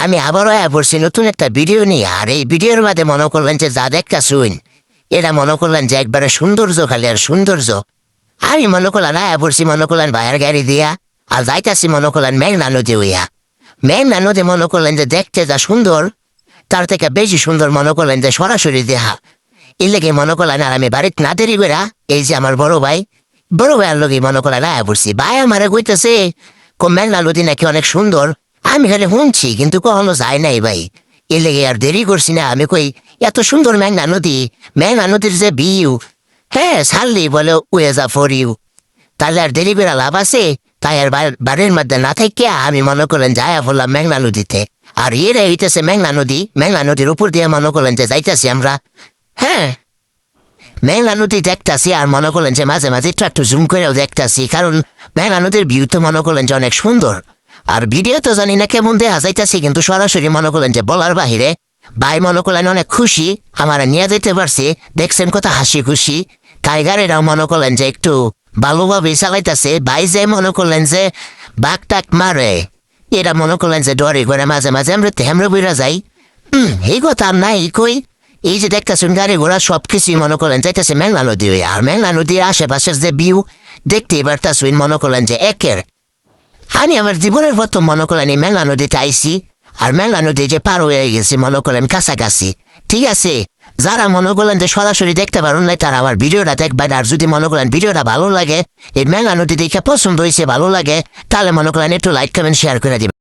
আমি আবারও পড়ছি নতুন একটা ভিডিও নিয়ে। আর এই ভিডিওর মাঝে মনে করলেন যে যা দেখা শুন, এটা মনে করলেন যে একবারে সৌন্দর্য, খালি আর সৌন্দর্য। আমি মনে করলেন পড়ছি মনে করলেন ভাইয়ের গাড়ি দিয়া, আর যাইতাছি মনে করলেন মেঘনা নদী হইয়া। মেঘনা নদী মনে করলেন যে দেখতে যা সুন্দর, তার থেকে বেশি সুন্দর মনে করলেন যে সরাসরি দেহা। এর লেগে মনে করলেন আর আমি বাড়িতে না দেরি করে এই যে আমার বড় ভাইয়ের লোক মনে করলেন পড়ছি। ভাই আমারে কইতেছে মেঘনা নদী নাকি অনেক সুন্দর। আমি খালি শুনছি কিন্তু কখনো যাই নাই ভাই। এর লেগে আর দেরি করছি না। আমি কই এত সুন্দর মেঘনা নদীর যে ভিউ, হ্যাঁ ছাড়লি বলে উয়ে যা ফর ইউ। তাহলে আর দেরি করে লাভ আছে? তাই আর বাড়ির মধ্যে না থেকে আমি মনে করলেন যাইয়া বললাম মেঘনা নদীতে। আর এরা হইতেছে মেঘনা নদীর উপর দিয়ে মনে করলেন যে যাইতেছি আমরা। হ্যাঁ, মেঘনা নদী দেখতাছি আর মনে করলেন যে মাঝে মাঝে একটু জুম করেও দেখতাছি, কারণ মেঘনা নদীর ভিউ তো মনে করলেন যে অনেক সুন্দর। আর ভিডিও তো জানি না কেমন দেখা যাইতাছি, কিন্তু সরাসরি মনে করলেন যে বলার বাহিরে। ভাই মনে করলেন অনেক খুশি আমার নিয়ে যেতে পারছি। দেখছেন কত হাসি খুশি। টাইগারেরাও মনে করলেন যে একটু ভালোভাবে চালাইতেছে। ভাই যে মনে করলেন যে বাঘ টাক মারে, এরা মনে করলেন যে ডরে করে মাঝে মাঝে আমরা হেমরে বইরা যাই। এই কথা আর নাই কই। এই যে দেখতেছেন গাড়ি ঘোড়া সবকিছুই মনে করলেন যাইতেছে মেঘনা নদী হয়ে। আর মেঘনা নদীর আশেপাশের যে ভিউ দেখতে এবার তাছুইন মনে করলেন যে একের। আমি আমার জীবনের প্রথম মনে করলেন এই মেঘনা নদীতে আইসি। আর মেঘনা নদী যে পার হয়ে গেছি মনে করলেন কাছাকাছি। ঠিক আছে, যারা মনে করলেন যে সরাসরি দেখতে পারেন নাই তারা আমার ভিডিওটা দেখবেন। আর যদি মনে করেন ভিডিওটা ভালো লাগে, এই মেঘনা নদী দেখে পছন্দ হয়েছে, ভালো লাগে, তাহলে মনে করেন একটু লাইক কমেন্ট শেয়ার করে দিবেন।